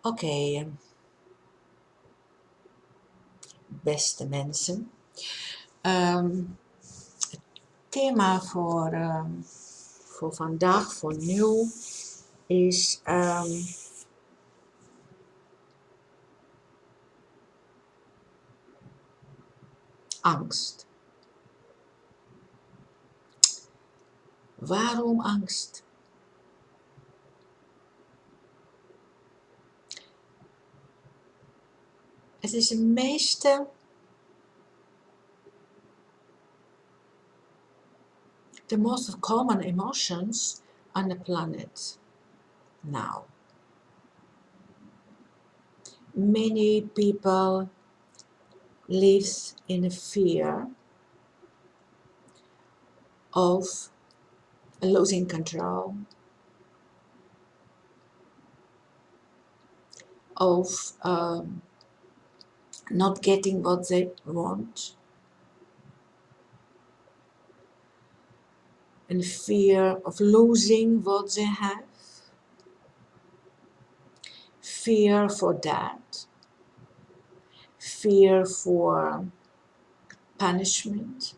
Oké, beste mensen. Het thema voor vandaag, voor nu, is angst. Waarom angst? Het is de meeste, the most common emotions on the planet now. Many people live in a fear of losing control, of not getting what they want, and fear of losing what they have, fear for that, fear for punishment,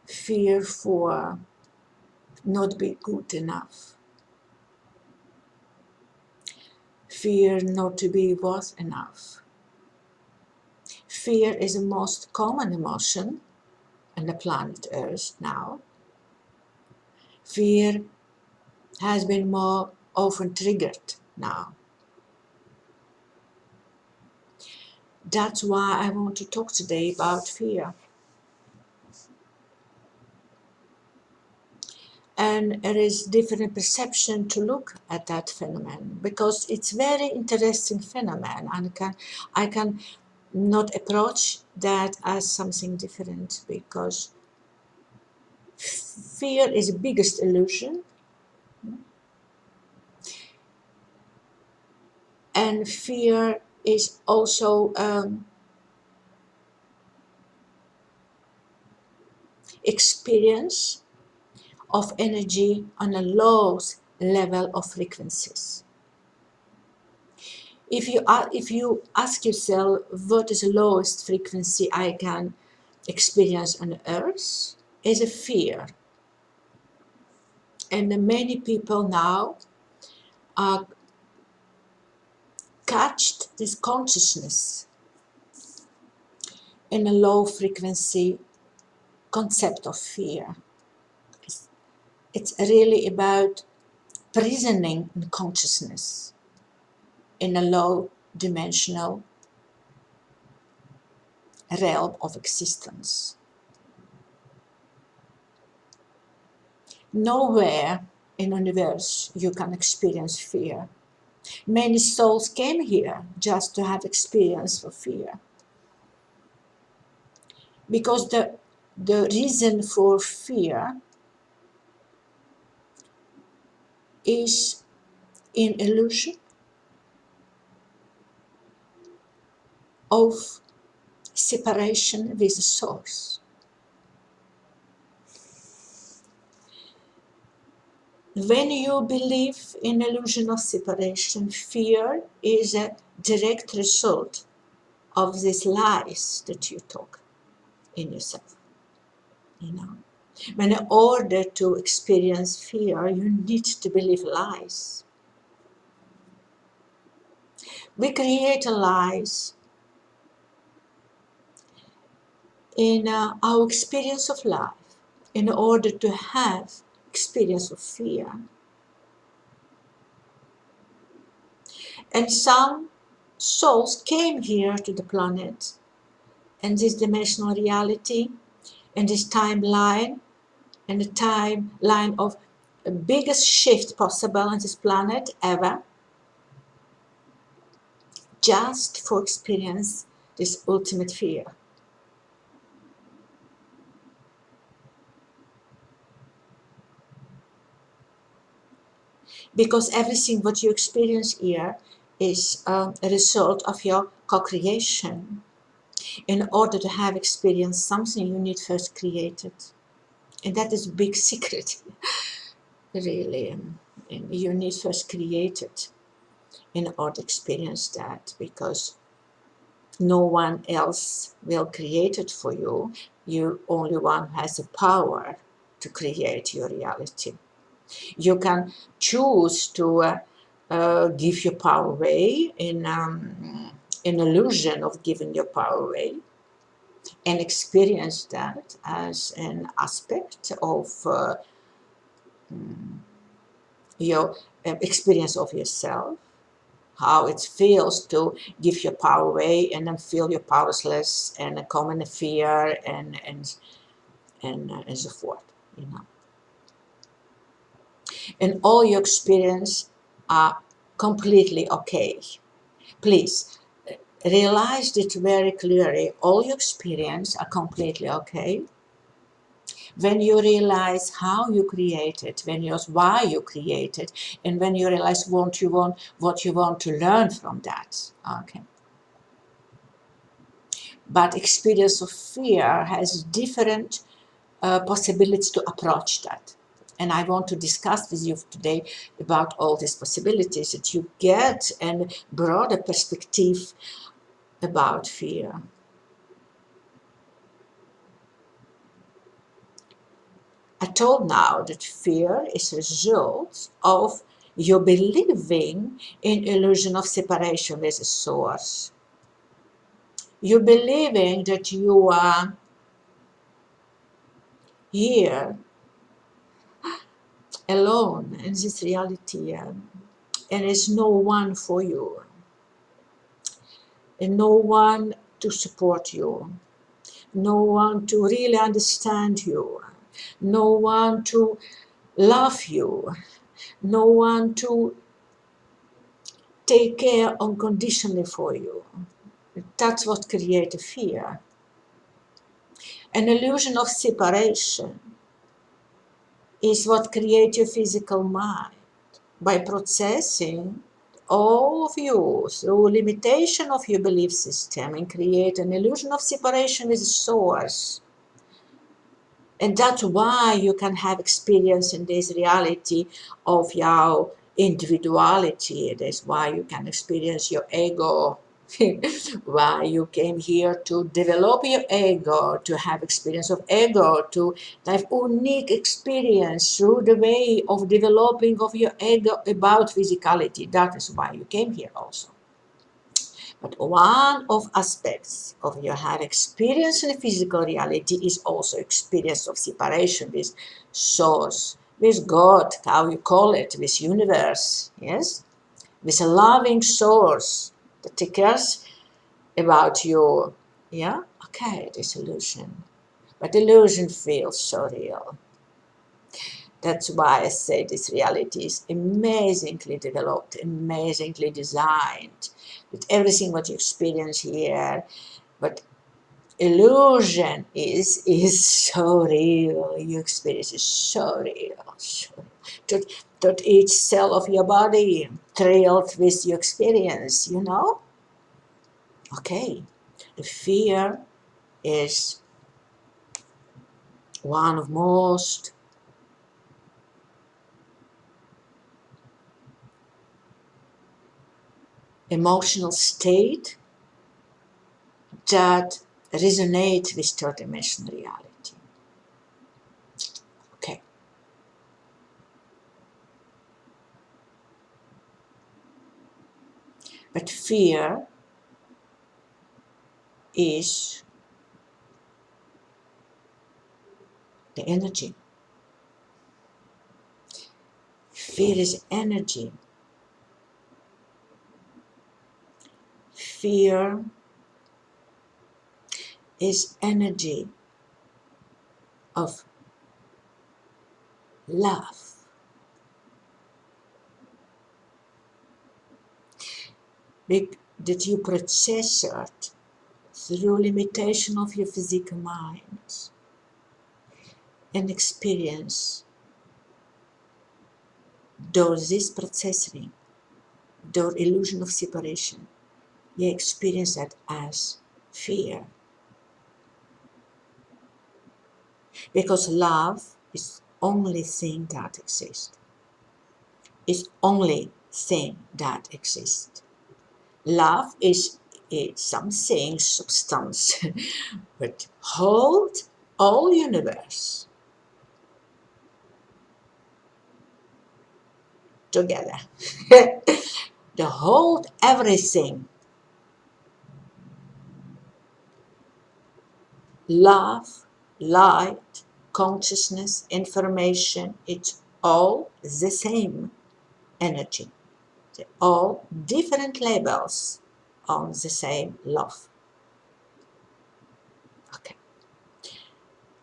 fear for not be good enough, fear not to be worth enough. Fear is the most common emotion on the planet Earth now. Fear has been more often triggered now. That's why I want to talk today about fear. And there is different perception to look at that phenomenon, because it's very interesting phenomenon, and I can not approach that as something different, because fear is the biggest illusion, and fear is also experience of energy on a low level of frequencies. If you ask yourself what is the lowest frequency I can experience on earth, is a fear. And many people now are catched this consciousness in a low frequency concept of fear. It's really about prisoning in consciousness in a low dimensional realm of existence. Nowhere in the universe you can experience fear. Many souls came here just to have experience of fear. Because the reason for fear is in illusion of separation with the source. When you believe in illusion of separation, fear is a direct result of these lies that you talk in yourself. You know, when in order to experience fear, you need to believe lies. We create lies in our experience of life in order to have experience of fear. And some souls came here to the planet, and this dimensional reality, and this timeline, and the timeline of the biggest shift possible on this planet ever, just for experience this ultimate fear. Because everything what you experience here is a result of your co-creation. In order to have experienced something, you need first create it. And that is a big secret, really. And you need first create it in order to experience that, because no one else will create it for you. You only one has the power to create your reality. You can choose to give your power away in illusion of giving your power away, and experience that as an aspect of your experience of yourself, how it feels to give your power away and then feel you're powerless and come in a fear and so forth, you know. And all your experience are completely okay. Please realize it very clearly. All your experience are completely okay. When you realize how you create it, when you why you create it, and when you realize what you want to learn from that, okay. But experience of fear has different possibilities to approach that. And I want to discuss with you today about all these possibilities that you get and broader perspective about fear. I told now that fear is a result of your believing in illusion of separation with the source. You're believing that you are here alone in this reality, and there's no one for you, and no one to support you, no one to really understand you, no one to love you, no one to take care unconditionally for you. That's what creates fear. An illusion of separation is what creates your physical mind by processing all of you through limitation of your belief system and create an illusion of separation with the source. And that's why you can have experience in this reality of your individuality. That's why you can experience your ego. Why you came here to develop your ego, to have experience of ego, to have unique experience through the way of developing of your ego about physicality. That is why you came here also. But one of aspects of your have experience in the physical reality is also experience of separation with source, with God, how you call it, with universe, yes? With a loving source that cares about you. Yeah? Okay, this illusion. But illusion feels so real. That's why I say this reality is amazingly developed, amazingly designed. That everything what you experience here, but illusion is so real. Your experience is so real. So real. That each cell of your body thrilled with your experience, you know? Okay. The fear is one of most emotional state that resonate with third-dimensional reality. Okay. But fear is the energy. Fear is energy. Fear is energy of love. That you process it through limitation of your physical mind and experience those this processing, the illusion of separation. You experience that as fear. Because love is only thing that exists. It's only thing that exists. Love is something, substance, but hold all universe together. The hold everything. Love, light, consciousness, information, it's all the same energy. They're all different labels on the same love. Okay.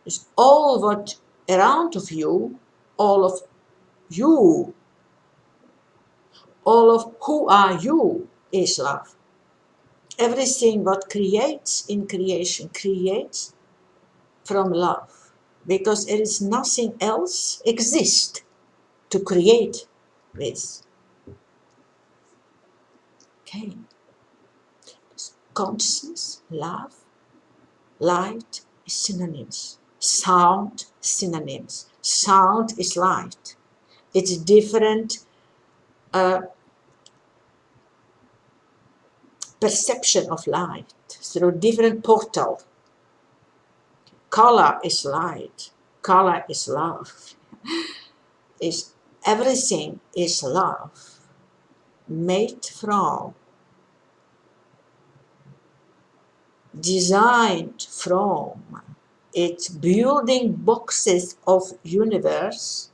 It's all what around of you, all of you, all of who are you is love. Everything what creates in creation creates from love, because there is nothing else exist to create with. Okay. Consciousness, love, light is synonyms. Sound, synonyms. Sound is light. It's different perception of light through different portal. Color is light. Color is love. Is everything is love. Made from, designed from, it's building boxes of universe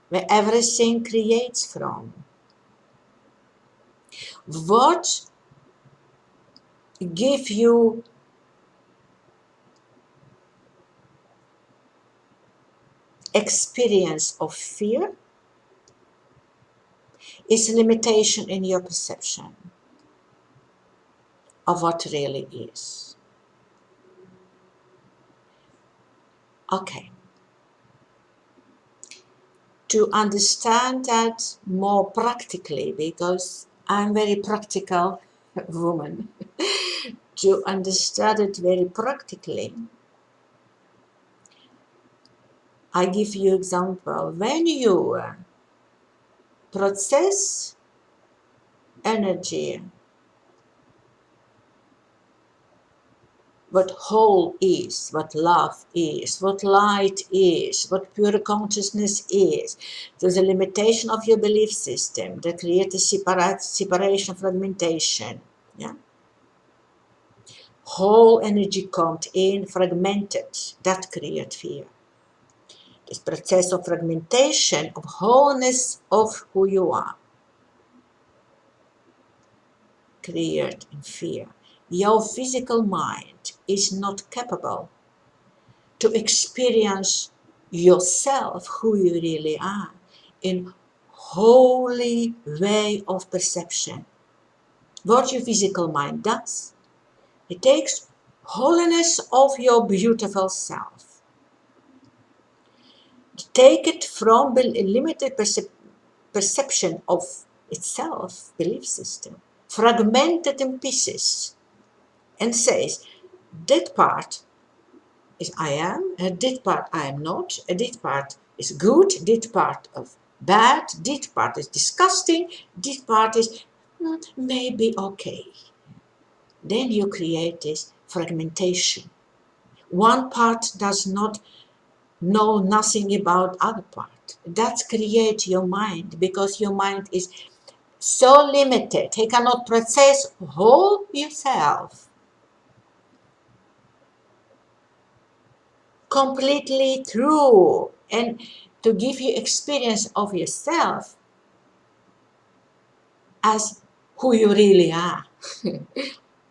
where everything creates from. What give you experience of fear is limitation in your perception of what really is. Okay. To understand that more practically, because I'm very practical woman, to understand it very practically, I give you example. When you process energy, what whole is, what love is, what light is, what pure consciousness is, there's a limitation of your belief system that creates a separation, fragmentation. Yeah. Whole energy comes in fragmented, that creates fear. This process of fragmentation, of wholeness of who you are, creates in fear. Your physical mind is not capable to experience yourself, who you really are, in holy way of perception. What your physical mind does, it takes holiness of your beautiful self. Take it from a limited perception of itself, belief system, fragmented in pieces, and says, that part is I am, that part I am not, that part is good, that part of bad, that part is disgusting, that part is maybe okay. Then you create this fragmentation. One part does not know nothing about other part. That creates your mind, because your mind is so limited. He cannot process whole yourself completely true, and to give you experience of yourself as who you really are.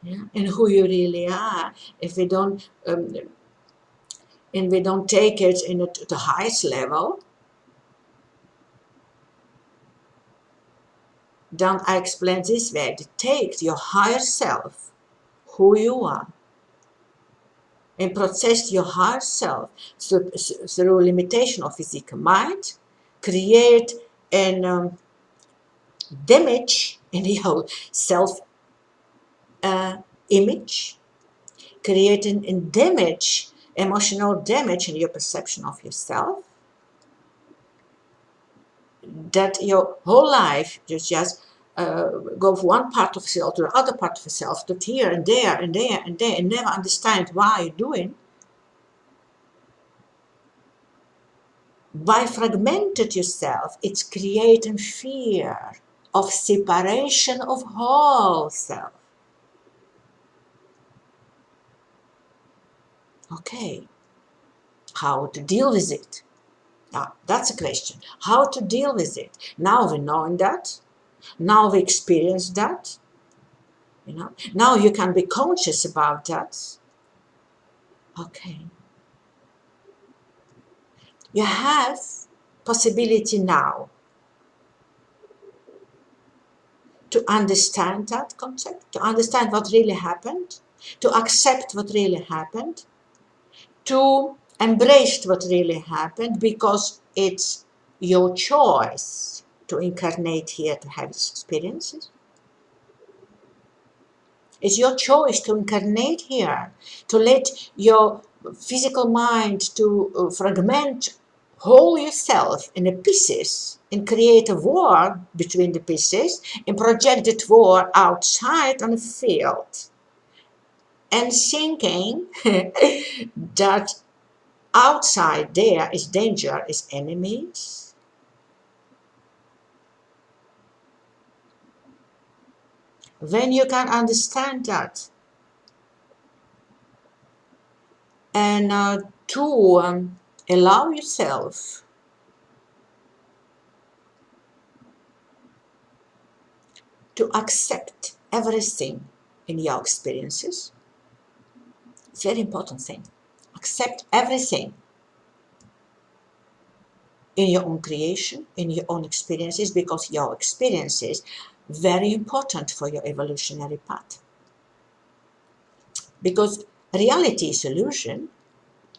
Yeah? And who you really are. If we don't and we don't take it in the highest level, then I explain this way: to take your higher self, who you are, and process your higher self through limitation of physical mind, create an damage in your self image, creating a damage, emotional damage in your perception of yourself. that your whole life you just go from one part of yourself to the other part of yourself, to here and there and there and there, and never understand why you're doing. By fragmented yourself, it's creating fear of separation of whole self. Okay, how to deal with it? Now, that's a question. How to deal with it? Now we know that. Now we experience that. Now you can be conscious about that. Okay. You have possibility now to understand that concept, to understand what really happened, to accept what really happened, to embrace what really happened, because it's your choice to incarnate here to have these experiences. It's your choice to incarnate here, to let your physical mind to fragment whole yourself in the pieces and create a war between the pieces and project that war outside on the field. And thinking that outside there is danger, is enemies. When you can understand that, and to allow yourself to accept everything in your experiences. It's a very important thing. Accept everything in your own creation, in your own experiences, because your experiences very important for your evolutionary path. Because reality is illusion.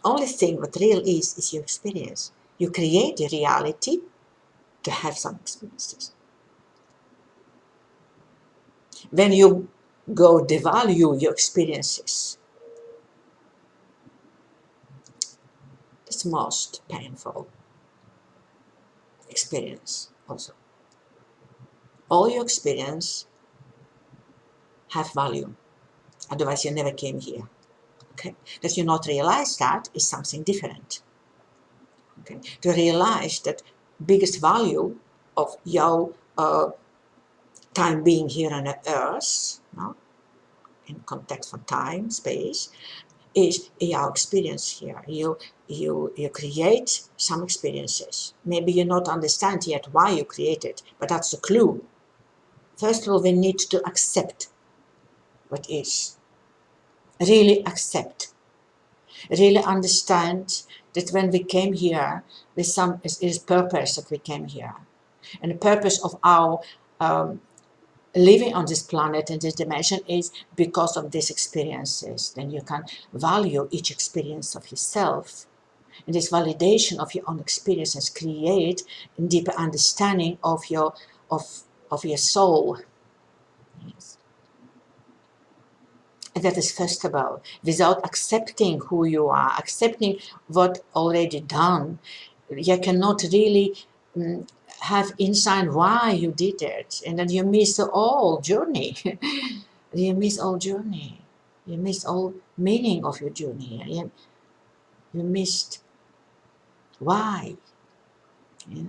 Only thing what real is your experience. You create the reality to have some experiences. When you go devalue your experiences, it's most painful experience also. All your experience have value, otherwise you never came here. Okay, that you not realize that is something different. Okay, to realize that biggest value of your time being here on earth, no? In context of time, space, is your experience here. You create some experiences. Maybe you not understand yet why you create it, but that's the clue. First of all, we need to accept what is. Really accept. Really understand that when we came here, with some is purpose that we came here. And the purpose of our living on this planet in this dimension is because of these experiences. Then you can value each experience of yourself. And this validation of your own experiences create a deeper understanding of your soul. Yes. And that is first of all, without accepting who you are, accepting what already done, you cannot really have insight why you did it, and then you miss the whole journey. You miss all journey. You miss all meaning of your journey. You missed why. Yeah?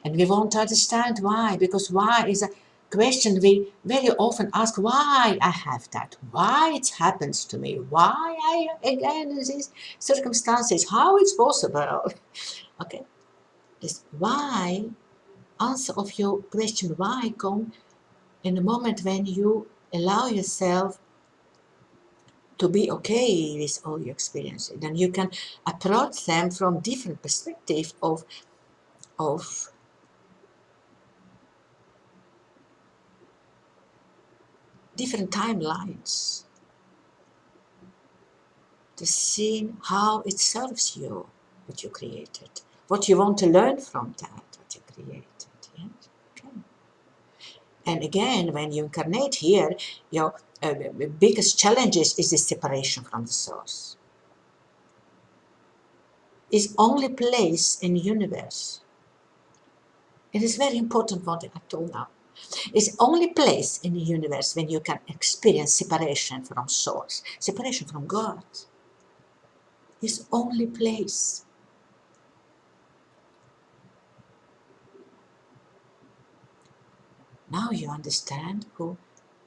And we want to understand why, because why is a question we very often ask, why I have that, why it happens to me, why I again in these circumstances, how it's possible. Okay, this why answer of your question why come in the moment when you allow yourself to be okay with all your experiences. Then you can approach them from different perspective of different timelines to see how it serves you, what you created, what you want to learn from that, what you created. Yes? Okay. And again, when you incarnate here, your biggest challenges is the separation from the source. It's only place in the universe It is very important what I told now. It's the only place in the universe when you can experience separation from source, separation from God. It's the only place. Now you understand how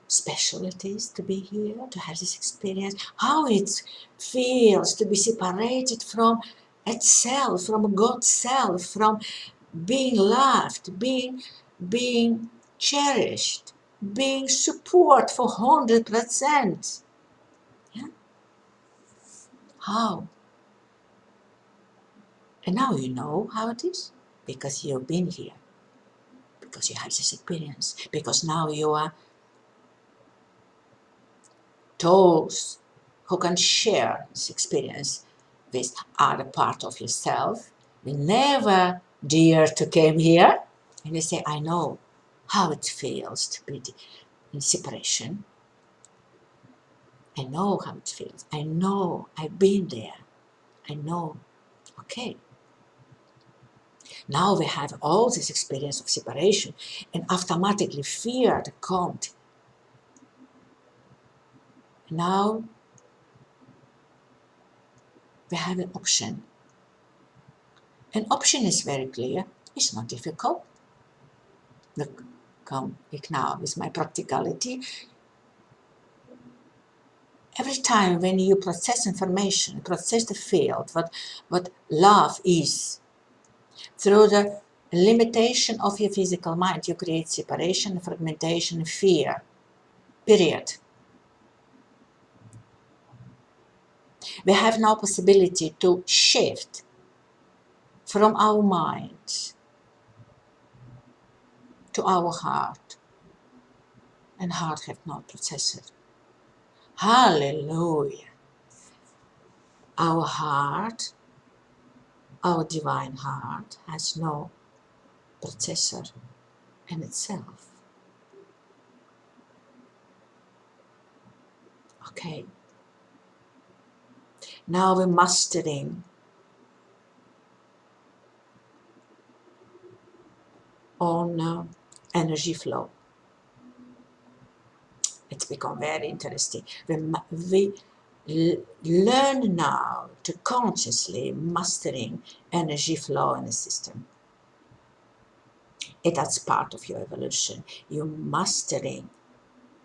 special it is to be here, to have this experience, how it feels to be separated from itself, from God's self, from being loved, being cherished, being support for 100%. Yeah? How? And now you know how it is, because you've been here, because you have this experience, because now you are those who can share this experience with other part of yourself. We never dare to come here and you say, I know how it feels to be in separation. I know how it feels. I know, I've been there. I know. Okay. Now we have all this experience of separation and automatically fear comes. Now we have an option. An option is very clear. It's not difficult. Look, come now with my practicality. Every time when you process information, process the field, what love is, through the limitation of your physical mind, you create separation, fragmentation, fear. Period. We have now possibility to shift from our mind to our heart, and heart have not processed it. Hallelujah. Our heart, our divine heart, has no processor in itself. Okay. Now we're mastering on energy flow. It's become very interesting. We learn now to consciously mastering energy flow in the system. That's part of your evolution. You're mastering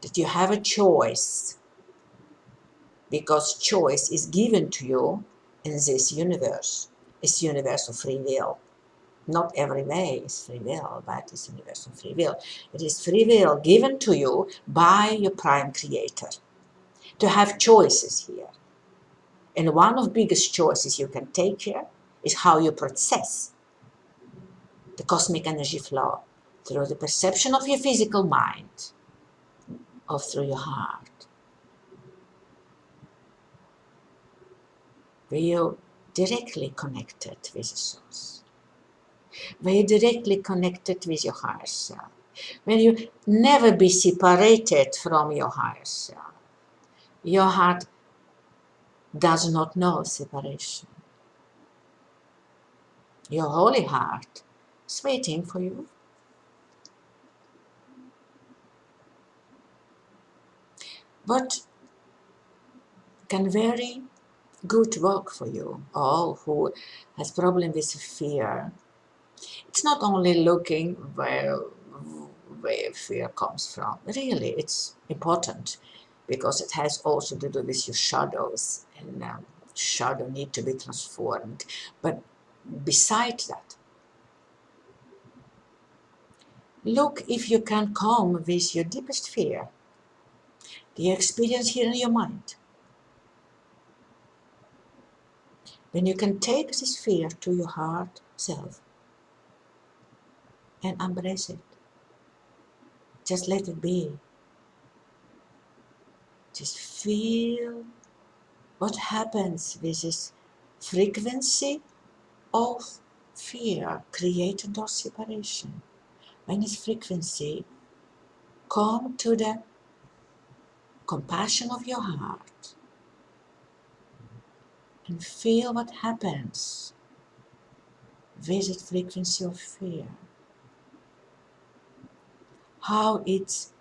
that you have a choice, because choice is given to you in this universe. It's universe of free will. Not every way is free will, but it's universal free will. It is free will given to you by your prime creator to have choices here. And one of the biggest choices you can take here is how you process the cosmic energy flow through the perception of your physical mind or through your heart. Where you're directly connected with the source. Where you're directly connected with your higher self. When you never be separated from your higher self. Your heart does not know separation. Your holy heart is waiting for you. What can very good work for you, all who has problem with fear. It's not only looking where fear comes from. Really, it's important because it has also to do with your shadows, and shadow need to be transformed. But besides that, look if you can come with your deepest fear, the experience here in your mind. Then you can take this fear to your heart self and embrace it. Just let it be. Just feel what happens with this frequency of fear created or separation. When this frequency come to the compassion of your heart and feel what happens with the frequency of fear. how it's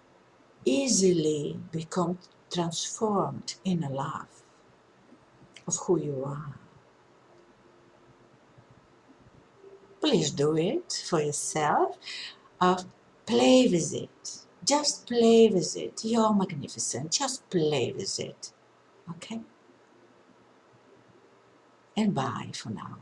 easily become transformed in a love of who you are. Please do it for yourself. Play with it. Just play with it. You're magnificent. Just play with it. Okay? And bye for now.